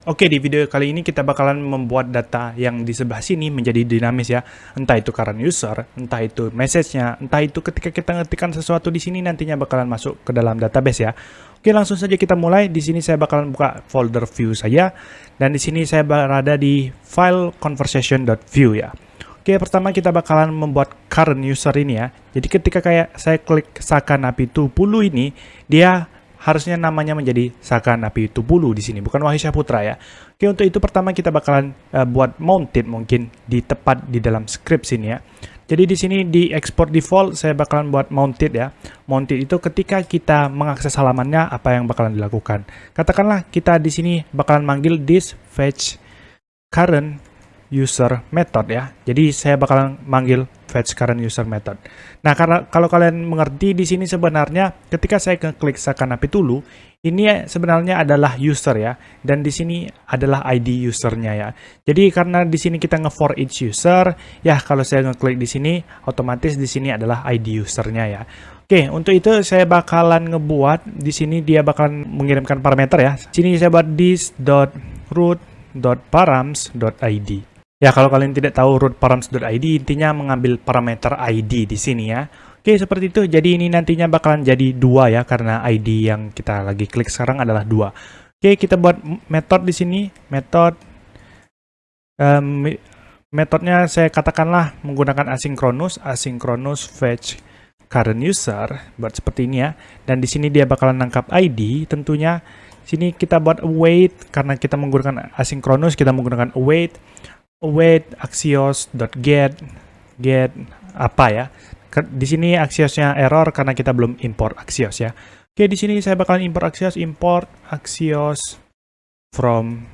Oke, di video kali ini kita bakalan membuat data yang di sebelah sini menjadi dinamis ya. Entah itu current user, entah itu message-nya, entah itu ketika kita ngetikkan sesuatu di sini nantinya bakalan masuk ke dalam database ya. Oke, langsung saja kita mulai. Di sini saya bakalan buka folder view saja dan di sini saya berada di file conversation.view ya. Oke, pertama kita bakalan membuat current user ini ya. Jadi ketika kayak saya klik Saka Napi Tupulu ini, dia harusnya namanya menjadi Saka Napi Tupulu di sini, bukan Wahyu Syahputra ya. Oke, untuk itu pertama kita bakalan buat mounted mungkin di tepat di dalam script sini ya. Jadi di sini di export default saya bakalan buat mounted ya. Mounted itu ketika kita mengakses halamannya apa yang bakalan dilakukan. Katakanlah kita di sini bakalan manggil this fetch current user method ya. Jadi saya bakalan manggil fetch current user method. Nah, karena kalau kalian mengerti di sini sebenarnya ketika saya klik Saka Napi Tupulu, ini sebenarnya adalah user ya, dan di sini adalah ID usernya ya. Jadi karena di sini kita nge-for each user, ya kalau saya ngeklik di sini, otomatis di sini adalah ID usernya ya. Oke, untuk itu saya bakalan ngebuat di sini dia bakalan mengirimkan parameter ya. Sini saya buat this.root.params.id. Ya, kalau kalian tidak tahu root params.id, intinya mengambil parameter ID di sini ya. Oke, seperti itu. Jadi ini nantinya bakalan jadi 2 ya, karena ID yang kita lagi klik sekarang adalah 2. Oke, kita buat method di sini. Metodenya saya katakanlah menggunakan asynchronous fetch current user, buat seperti ini ya. Dan di sini dia bakalan nangkap ID tentunya. Sini kita buat await, karena kita menggunakan asynchronous, kita menggunakan await axios.get apa ya. Di sini axiosnya error karena kita belum import axios ya. Oke, di sini saya bakalan import axios from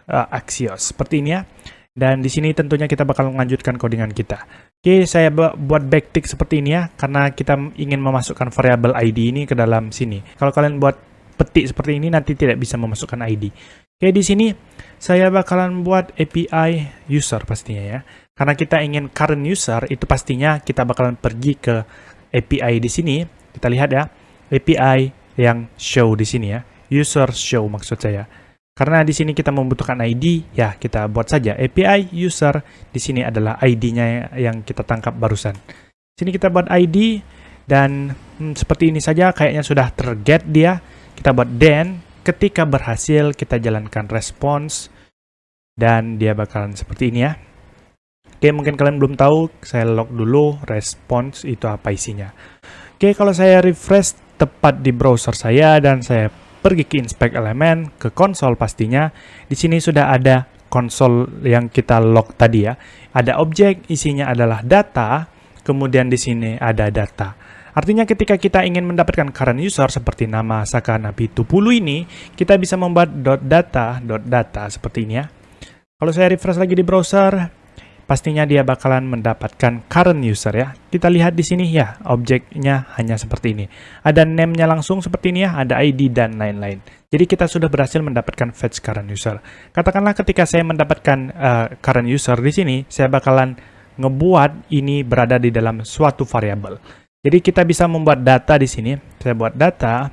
axios seperti ini ya. Dan di sini tentunya kita bakal melanjutkan codingan kita. Oke, saya buat backtick seperti ini ya karena kita ingin memasukkan variabel ID ini ke dalam sini. Kalau kalian buat petik seperti ini nanti tidak bisa memasukkan ID. Oke, di sini saya bakalan buat API user pastinya ya. Karena kita ingin current user, itu pastinya kita bakalan pergi ke API di sini. Kita lihat ya, API yang show di sini ya. User show maksud saya. Karena di sini kita membutuhkan ID, ya kita buat saja API user. Di sini adalah ID-nya yang kita tangkap barusan. Sini kita buat ID dan seperti ini saja kayaknya sudah terget dia. Kita buat then. Ketika berhasil, kita jalankan response dan dia bakalan seperti ini ya. Oke, mungkin kalian belum tahu, saya log dulu response itu apa isinya. Oke, kalau saya refresh tepat di browser saya dan saya pergi ke inspect elemen, ke konsol pastinya, di sini sudah ada konsol yang kita log tadi ya. Ada objek, isinya adalah data, kemudian di sini ada data. Artinya ketika kita ingin mendapatkan current user seperti nama Saka Napi Tupulu ini, kita bisa membuat .data seperti ini ya. Kalau saya refresh lagi di browser, pastinya dia bakalan mendapatkan current user ya. Kita lihat di sini ya, objeknya hanya seperti ini. Ada name-nya langsung seperti ini ya, ada ID dan lain-lain. Jadi kita sudah berhasil mendapatkan fetch current user. Katakanlah ketika saya mendapatkan current user di sini, saya bakalan ngebuat ini berada di dalam suatu variabel. Jadi kita bisa membuat data di sini. Saya buat data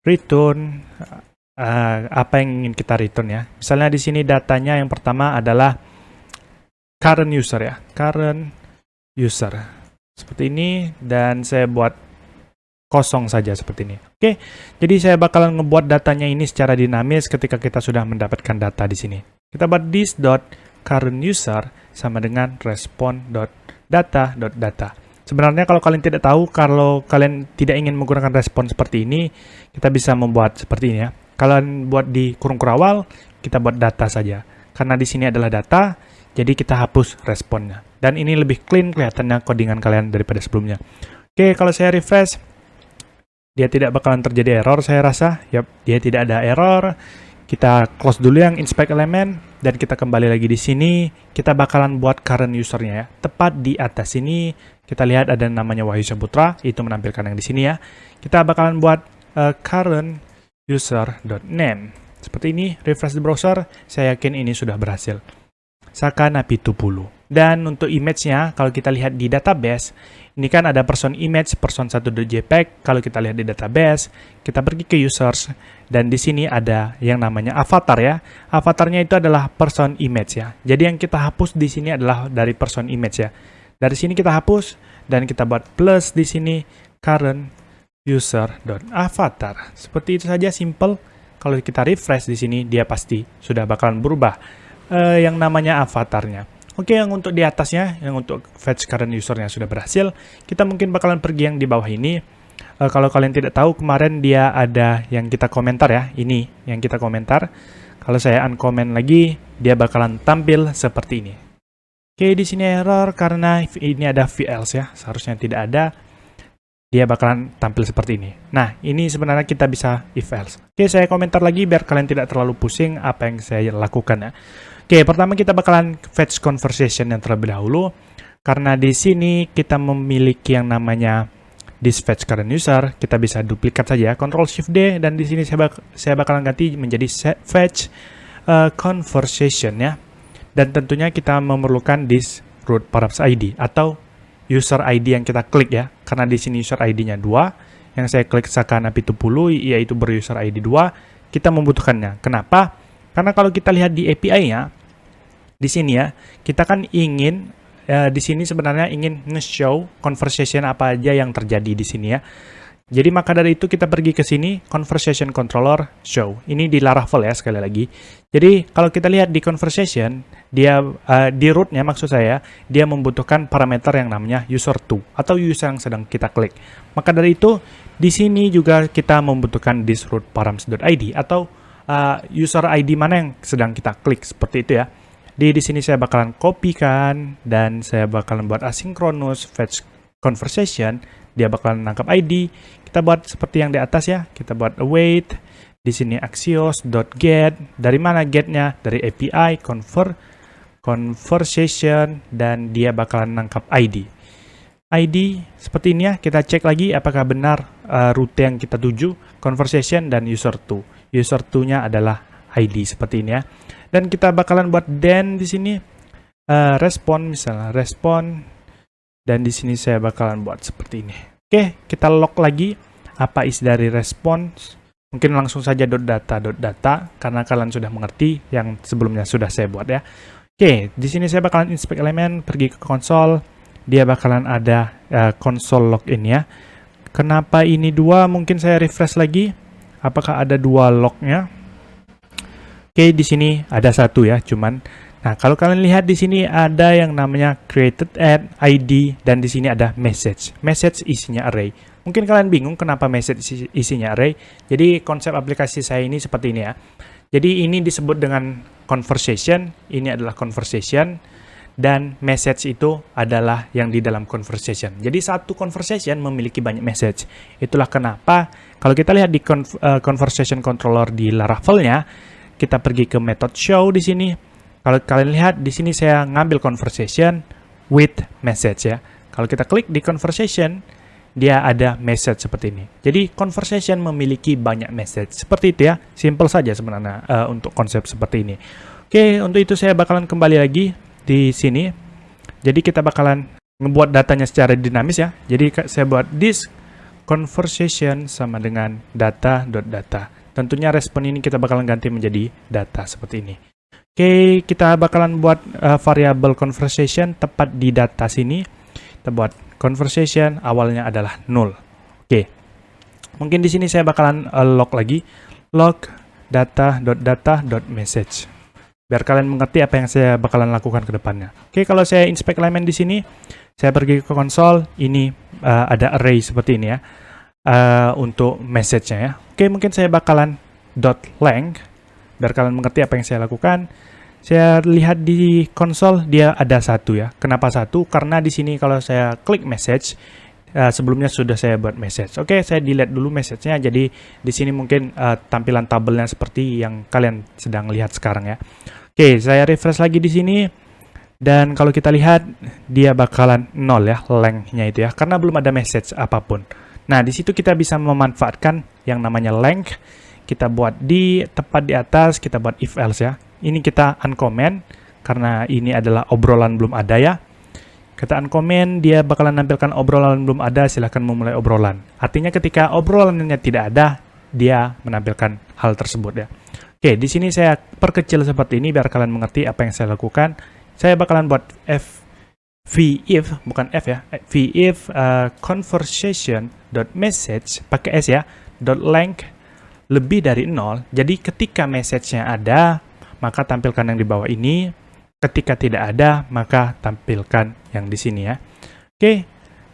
return apa yang ingin kita return ya. Misalnya di sini datanya yang pertama adalah current user ya. Current user. Seperti ini dan saya buat kosong saja seperti ini. Oke. Jadi saya bakalan ngebuat datanya ini secara dinamis ketika kita sudah mendapatkan data di sini. Kita buat this.current user sama dengan respond.data.data. Sebenarnya kalau kalian tidak tahu, kalau kalian tidak ingin menggunakan respon seperti ini, kita bisa membuat seperti ini ya. Kalian buat di kurung kurawal, kita buat data saja. Karena di sini adalah data, jadi kita hapus responnya. Dan ini lebih clean kelihatannya codingan kalian daripada sebelumnya. Oke, kalau saya refresh, dia tidak bakalan terjadi error saya rasa. Yap, dia tidak ada error. Kita close dulu yang inspect elemen dan kita kembali lagi di sini. Kita bakalan buat current usernya ya. Tepat di atas sini kita lihat ada namanya Wahyu Syahputra, itu menampilkan yang di sini ya. Kita bakalan buat current user.name. Seperti ini, refresh di browser, saya yakin ini sudah berhasil. Saka Napi Tupulu. Dan untuk image-nya, kalau kita lihat di database, ini kan ada person image, person1.jpg. Kalau kita lihat di database, kita pergi ke users, Dan di sini ada yang namanya avatar ya. Avatarnya itu adalah person image ya. Jadi yang kita hapus di sini adalah dari person image ya. Dari sini kita hapus dan kita buat plus di sini current user.avatar. Seperti itu saja, simple. Kalau kita refresh di sini dia pasti sudah bakalan berubah yang namanya avatarnya. Oke, yang untuk di atasnya, yang untuk fetch current usernya sudah berhasil. Kita mungkin bakalan pergi yang di bawah ini. Kalau kalian tidak tahu, kemarin dia ada yang kita komentar ya. Ini yang kita komentar. Kalau saya uncomment lagi, dia bakalan tampil seperti ini. Oke, di sini error karena ini ada VLs ya. Seharusnya tidak ada. Dia bakalan tampil seperti ini. Nah, ini sebenarnya kita bisa if else. Oke, saya komentar lagi biar kalian tidak terlalu pusing apa yang saya lakukan ya. Oke, pertama kita bakalan fetch conversation yang terlebih dahulu. Karena di sini kita memiliki yang namanya this fetch current user, kita bisa duplikat saja, Ctrl Shift D, dan di sini saya bakalan ganti menjadi fetch conversation ya. Dan tentunya kita memerlukan this root params ID atau user ID yang kita klik ya. Karena di sini user ID-nya 2, yang saya klik Sakana Pitupulu yaitu beruser ID 2, kita membutuhkannya. Kenapa? Karena kalau kita lihat di API-nya di sini ya, kita kan ingin di sini sebenarnya ingin nge-show conversation apa aja yang terjadi di sini ya. Jadi maka dari itu kita pergi ke sini, conversation controller show. Ini di Laravel ya sekali lagi. Jadi kalau kita lihat di conversation, dia di rootnya maksud saya, dia membutuhkan parameter yang namanya user2 atau user yang sedang kita klik. Maka dari itu di sini juga kita membutuhkan this root params.id atau user ID mana yang sedang kita klik seperti itu ya. Di sini saya bakalan kopikan dan saya bakalan buat asynchronous fetch conversation. Dia bakalan nangkap ID. Kita buat seperti yang di atas ya. Kita buat await. Di sini axios.get. Dari mana getnya? Dari API conversation dan dia bakalan nangkap ID. ID seperti ini ya. Kita cek lagi apakah benar rute yang kita tuju conversation dan user2. User2-nya adalah ID seperti ini ya. Dan kita bakalan buat then di sini respon misalnya respon. Dan di sini saya bakalan buat seperti ini. Oke, kita log lagi apa isi dari response. Mungkin langsung saja .data karena kalian sudah mengerti yang sebelumnya sudah saya buat ya. Oke, di sini saya bakalan inspect elemen, pergi ke konsol. Dia bakalan ada console login ya. Kenapa ini 2? Mungkin saya refresh lagi. Apakah ada 2 lognya? Oke, di sini ada 1 ya, cuman nah, kalau kalian lihat di sini ada yang namanya created at ID dan di sini ada message. Message isinya array. Mungkin kalian bingung kenapa message isinya array. Jadi konsep aplikasi saya ini seperti ini ya. Jadi ini disebut dengan conversation, ini adalah conversation dan message itu adalah yang di dalam conversation. Jadi satu conversation memiliki banyak message. Itulah kenapa kalau kita lihat di conversation controller di Laravel-nya, kita pergi ke method show di sini. Kalau kalian lihat di sini saya ngambil conversation with message ya. Kalau kita klik di conversation, dia ada message seperti ini. Jadi conversation memiliki banyak message. Seperti itu ya. Simple saja sebenarnya untuk konsep seperti ini. Oke, untuk itu saya bakalan kembali lagi di sini. Jadi kita bakalan ngebuat datanya secara dinamis ya. Jadi saya buat this conversation sama dengan data.data. Tentunya respon ini kita bakalan ganti menjadi data seperti ini. Oke, kita bakalan buat variable conversation tepat di data sini. Kita buat conversation awalnya adalah 0. Oke. Mungkin di sini saya bakalan log lagi. Log data.data.message. Biar kalian mengerti apa yang saya bakalan lakukan ke depannya. Oke, kalau saya inspect elemen di sini, saya pergi ke konsol, ini ada array seperti ini ya. Untuk message-nya ya. Oke, mungkin saya bakalan .length biar kalian mengerti apa yang saya lakukan. Saya lihat di konsol dia ada 1 ya. Kenapa 1? Karena di sini kalau saya klik message, sebelumnya sudah saya buat message. Oke, saya delete dulu message-nya. Jadi di sini mungkin tampilan tabelnya seperti yang kalian sedang lihat sekarang ya. Oke, saya refresh lagi di sini. Dan kalau kita lihat dia bakalan 0 ya, length-nya itu ya. Karena belum ada message apapun. Nah, di situ kita bisa memanfaatkan yang namanya length. Kita buat tepat di atas, kita buat if else ya. Ini kita uncomment karena ini adalah obrolan belum ada ya. Kita uncomment, dia bakalan nampilkan obrolan belum ada, silahkan memulai obrolan. Artinya ketika obrolannya tidak ada, dia menampilkan hal tersebut ya. Oke, di sini saya perkecil seperti ini biar kalian mengerti apa yang saya lakukan. Saya bakalan buat if bukan f ya, if conversation.message pakai s ya, .length lebih dari 0. Jadi ketika message-nya ada, maka tampilkan yang di bawah ini. Ketika tidak ada, maka tampilkan yang di sini ya. Oke,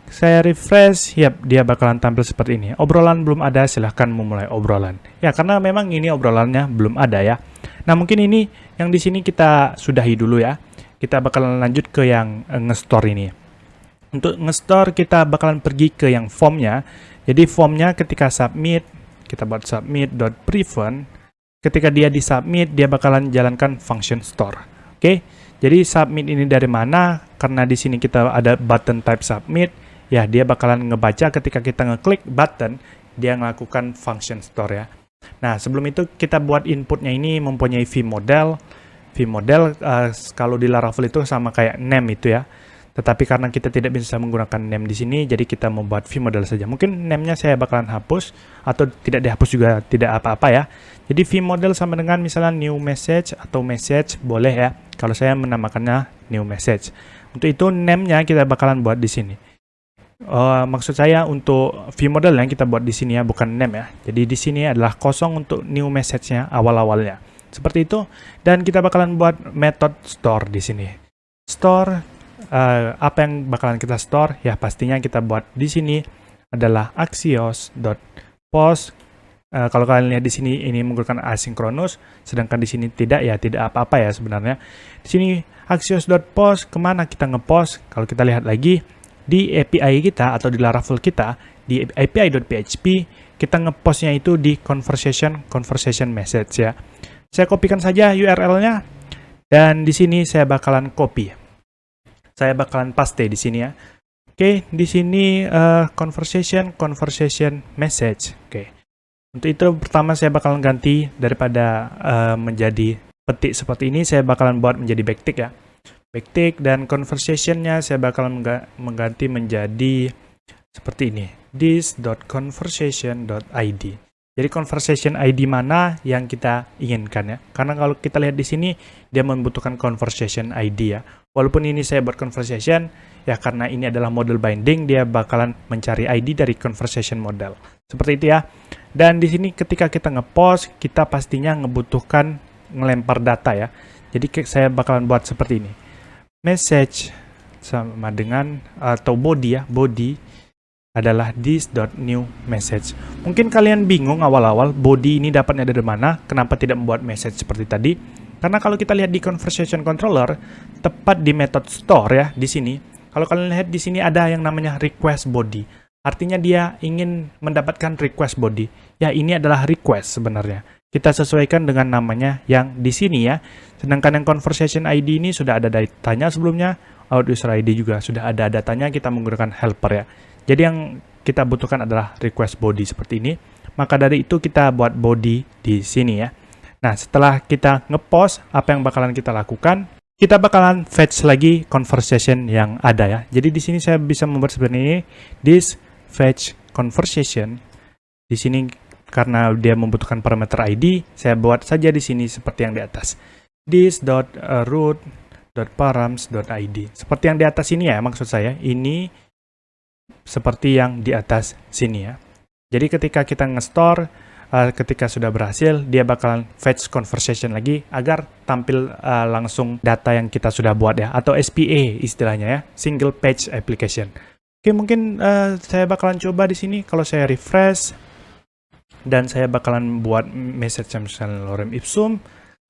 saya refresh, yap, dia bakalan tampil seperti ini. Obrolan belum ada, silahkan memulai obrolan. Ya, karena memang ini obrolannya belum ada ya. Nah, mungkin ini yang di sini kita sudahi dulu ya. Kita bakalan lanjut ke yang nge-store ini. Untuk nge-store, kita bakalan pergi ke yang formnya. Jadi formnya ketika submit, kita buat submit.prevent. Ketika dia di-submit, dia bakalan jalankan function store. Oke, jadi submit ini dari mana? Karena di sini kita ada button type submit. Ya, dia bakalan ngebaca ketika kita ngeklik button, dia melakukan function store ya. Nah, sebelum itu kita buat inputnya ini mempunyai vModel. vModel kalau di Laravel itu sama kayak name itu ya. Tetapi karena kita tidak bisa menggunakan name di sini, jadi kita membuat vModel saja. Mungkin name-nya saya bakalan hapus, atau tidak dihapus juga tidak apa-apa ya. Jadi vModel sama dengan misalnya new message atau message, boleh ya. Kalau saya menamakannya new message. Untuk itu name-nya kita bakalan buat di sini. Maksud saya untuk vModel yang kita buat di sini ya, bukan name ya. Jadi di sini adalah kosong untuk new message-nya awal-awalnya. Seperti itu. Dan kita bakalan buat method store di sini. Store, apa yang bakalan kita store? Ya pastinya kita buat di sini adalah axios.post. Kalau kalian lihat di sini ini menggunakan asynchronous, sedangkan di sini tidak ya, tidak apa-apa ya sebenarnya. Di sini axios.post, kemana kita ngepost? Kalau kita lihat lagi di API kita atau di Laravel kita, di api.php, kita ngepostnya itu di conversation message ya. Saya kopikan saja URL-nya, dan di sini saya bakalan copy. Saya bakalan paste di sini ya. Oke, di sini conversation message. Oke. Untuk itu pertama saya bakalan ganti daripada menjadi petik seperti ini, saya bakalan buat menjadi backtick ya. Backtick, dan conversation-nya saya bakalan mengganti menjadi seperti ini, this.conversation.id. Jadi conversation ID mana yang kita inginkan ya. Karena kalau kita lihat di sini dia membutuhkan conversation ID ya. Walaupun ini saya buat conversation ya, karena ini adalah model binding, dia bakalan mencari ID dari conversation model. Seperti itu ya. Dan di sini ketika kita ngepost, kita pastinya ngebutuhkan ngelempar data ya. Jadi saya bakalan buat seperti ini. Message sama dengan atau body ya, body adalah this.newMessage. Mungkin kalian bingung awal-awal body ini dapatnya dari mana, kenapa tidak membuat message seperti tadi? Karena kalau kita lihat di conversation controller, tepat di method store ya, di sini. Kalau kalian lihat di sini ada yang namanya request body. Artinya dia ingin mendapatkan request body. Ya, ini adalah request sebenarnya. Kita sesuaikan dengan namanya yang di sini ya. Sedangkan yang conversation ID ini sudah ada datanya sebelumnya, out user ID juga sudah ada datanya, kita menggunakan helper ya. Jadi yang kita butuhkan adalah request body seperti ini. Maka dari itu kita buat body di sini ya. Nah, setelah kita ngepost, apa yang bakalan kita lakukan? Kita bakalan fetch lagi conversation yang ada ya. Jadi di sini saya bisa membuat seperti ini, this fetch conversation. Di sini karena dia membutuhkan parameter ID, saya buat saja di sini seperti yang di atas. this.root.params.id. Seperti yang di atas ini ya, maksud saya. Ini seperti yang di atas sini ya. Jadi ketika kita nge-store, ketika sudah berhasil, dia bakalan fetch conversation lagi agar tampil langsung data yang kita sudah buat ya, atau SPA istilahnya ya, single page application. Oke, mungkin saya bakalan coba di sini. Kalau saya refresh dan saya bakalan buat message misalnya lorem ipsum.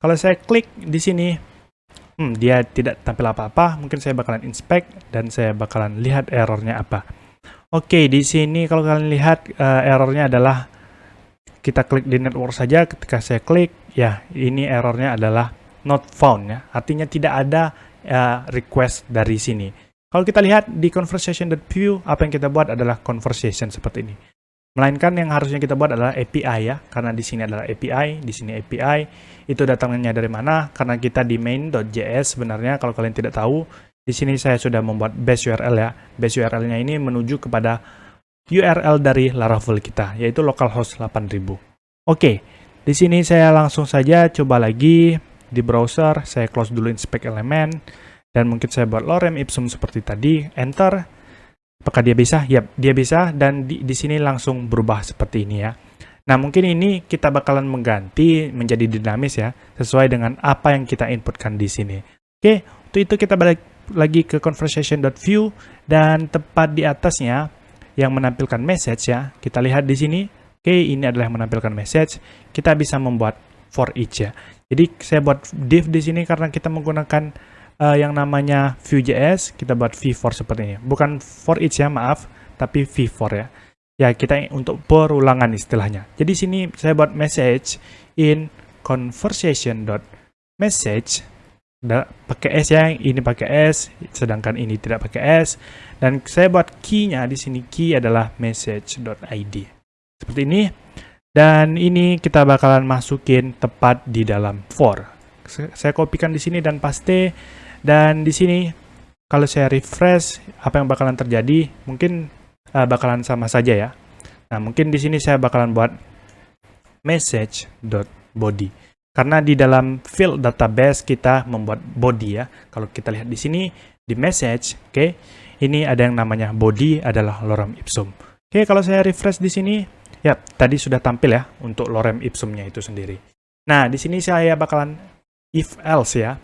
Kalau saya klik di sini, dia tidak tampil apa-apa. Mungkin saya bakalan inspect dan saya bakalan lihat errornya apa. Oke, di sini kalau kalian lihat errornya adalah kita klik di network saja. Ketika saya klik, ya ini errornya adalah not found ya. Artinya tidak ada request dari sini. Kalau kita lihat di conversation.view, apa yang kita buat adalah conversation seperti ini. Melainkan yang harusnya kita buat adalah API ya, karena di sini adalah API, di sini API. Itu datangnya dari mana? Karena kita di main.js sebenarnya, kalau kalian tidak tahu, di sini saya sudah membuat base URL ya. Base URL-nya ini menuju kepada URL dari Laravel kita, yaitu localhost 8000. Oke, di sini saya langsung saja coba lagi di browser, saya close dulu inspect element, dan mungkin saya buat lorem ipsum seperti tadi, enter. Apakah dia bisa? Yap, dia bisa, dan di sini langsung berubah seperti ini ya. Nah, mungkin ini kita bakalan mengganti menjadi dinamis ya, sesuai dengan apa yang kita inputkan di sini. Oke, untuk itu kita balik lagi ke conversation.view, dan tepat di atasnya yang menampilkan message ya, kita lihat di sini. Oke, ini adalah yang menampilkan message. Kita bisa membuat for each ya. Jadi saya buat div di sini karena kita menggunakan yang namanya Vue.js. Kita buat v-for seperti ini. Bukan for each ya, maaf, tapi v-for ya. Ya, kita untuk perulangan istilahnya. Jadi sini saya buat message in conversation.message. Pakai S ya, ini pakai S, sedangkan ini tidak pakai S. Dan saya buat key-nya di sini, key adalah message.id. Seperti ini, dan ini kita bakalan masukin tepat di dalam for. Saya kopikan di sini dan paste, dan di sini kalau saya refresh, apa yang bakalan terjadi? Mungkin bakalan sama saja ya. Nah, mungkin di sini saya bakalan buat message.body, karena di dalam field database kita membuat body ya. Kalau kita lihat di sini di message, oke, ini ada yang namanya body adalah lorem ipsum. Oke, kalau saya refresh di sini. Ya, tadi sudah tampil ya untuk lorem ipsumnya itu sendiri. Nah, di sini saya bakalan if else ya.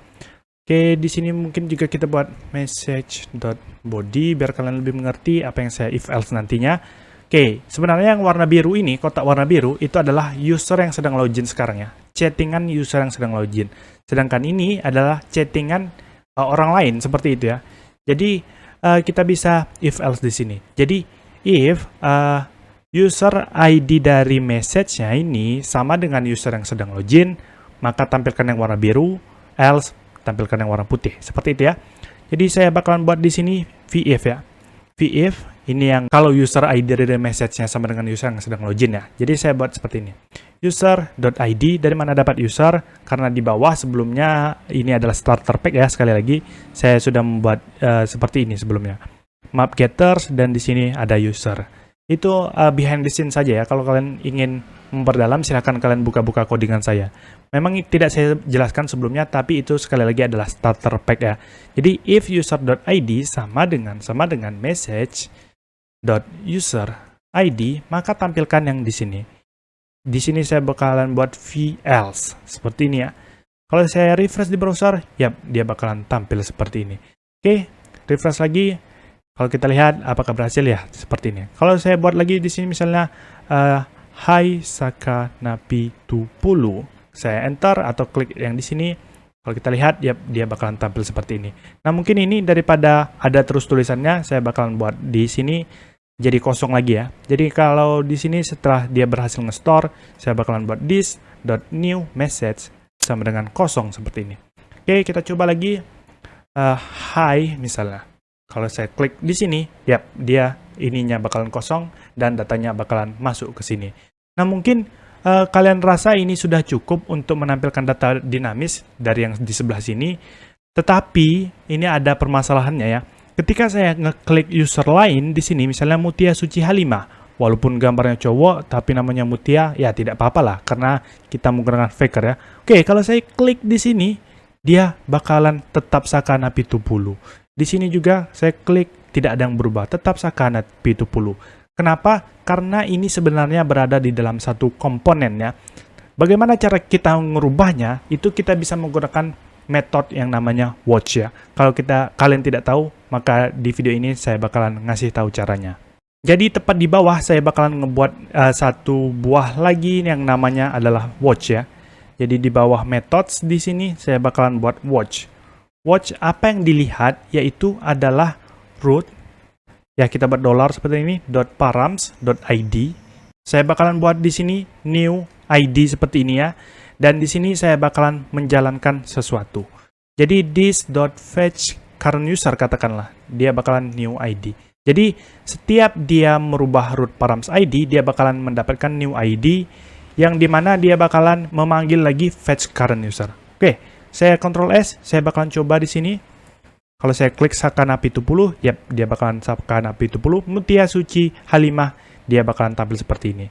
Oke, di sini mungkin juga kita buat message.body biar kalian lebih mengerti apa yang saya if else nantinya. Oke, sebenarnya yang warna biru ini, kotak warna biru itu adalah user yang sedang login sekarang ya. Chattingan user yang sedang login. Sedangkan ini adalah chattingan orang lain seperti itu ya. Jadi kita bisa if else di sini. Jadi if user ID dari message-nya ini sama dengan user yang sedang login, maka tampilkan yang warna biru, else tampilkan yang warna putih. Seperti itu ya. Jadi saya bakalan buat di sini vif ya. Vif ini yang kalau user ID dari message-nya sama dengan user yang sedang login ya. Jadi saya buat seperti ini. User.id, dari mana dapat user? Karena di bawah sebelumnya ini adalah starter pack ya, sekali lagi saya sudah membuat seperti ini sebelumnya. Map getters, dan di sini ada user. Itu behind the scene saja ya. Kalau kalian ingin memperdalam, silahkan kalian buka-buka codingan saya. Memang tidak saya jelaskan sebelumnya, tapi itu sekali lagi adalah starter pack ya. Jadi if user.id sama dengan message.user.id, maka tampilkan yang di sini. Di sini saya bakalan buat v-else seperti ini ya. Kalau saya refresh di browser, ya dia bakalan tampil seperti ini. Oke, refresh lagi. Kalau kita lihat apakah berhasil ya, seperti ini. Kalau saya buat lagi di sini misalnya Hai Sakanapi Tupulu, saya enter atau klik yang di sini. Kalau kita lihat ya dia bakalan tampil seperti ini. Nah, mungkin ini daripada ada terus tulisannya, saya bakalan buat di sini jadi kosong lagi ya. Jadi kalau di sini setelah dia berhasil nge-store, saya bakalan buat this.new message sama dengan kosong seperti ini. Oke, kita coba lagi Hai misalnya. Kalau saya klik di sini, ya dia ininya bakalan kosong dan datanya bakalan masuk ke sini. Nah, mungkin kalian rasa ini sudah cukup untuk menampilkan data dinamis dari yang di sebelah sini. Tetapi ini ada permasalahannya ya. Ketika saya ngeklik user lain di sini, misalnya Mutia Suci Halimah, walaupun gambarnya cowok tapi namanya Mutia, ya tidak apa-apa lah karena kita menggunakan faker ya. Oke, kalau saya klik di sini, dia bakalan tetap Sakana Pitupulu. Di sini juga saya klik, tidak ada yang berubah, tetap Sakana Pitupulu. Kenapa? Karena ini sebenarnya berada di dalam satu komponen ya. Bagaimana cara kita merubahnya? Itu kita bisa menggunakan metode yang namanya watch ya. Kalau kalian tidak tahu, maka di video ini saya bakalan ngasih tahu caranya. Jadi tepat di bawah saya bakalan ngebuat satu buah lagi yang namanya adalah watch ya. Jadi di bawah methods di sini saya bakalan buat watch. Watch apa yang dilihat yaitu adalah root. Ya, kita buat $ seperti ini .params.id. Saya bakalan buat di sini new ID seperti ini ya. Dan di sini saya bakalan menjalankan sesuatu. Jadi this.fetch current user katakanlah, dia bakalan new ID. Jadi setiap dia merubah root params ID, dia bakalan mendapatkan new ID yang dimana dia bakalan memanggil lagi fetch current user. Oke, saya Ctrl S, saya bakalan coba di sini. Kalau saya klik Sakana Pitupulu, yap, dia bakalan Sakana Pitupulu. Mutia Suci Halimah, dia bakalan tampil seperti ini.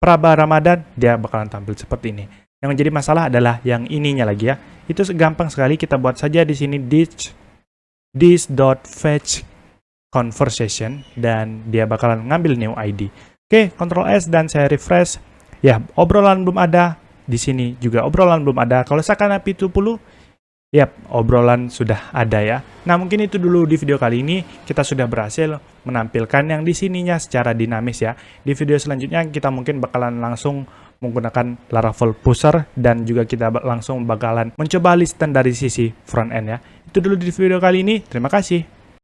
Praba Ramadan, dia bakalan tampil seperti ini. Yang menjadi masalah adalah yang ininya lagi ya. Itu gampang sekali, kita buat saja di sini this.fetch conversation dan dia bakalan ngambil new ID. Oke, Ctrl S dan saya refresh. Ya, obrolan belum ada. Di sini juga obrolan belum ada. Kalau Sakana P20, yap, obrolan sudah ada ya. Nah, mungkin itu dulu di video kali ini. Kita sudah berhasil menampilkan yang di sininya secara dinamis ya. Di video selanjutnya kita mungkin bakalan langsung menggunakan Laravel Pusher dan juga kita langsung bakalan mencoba listen dari sisi front end ya. Itu dulu di video kali ini. Terima kasih.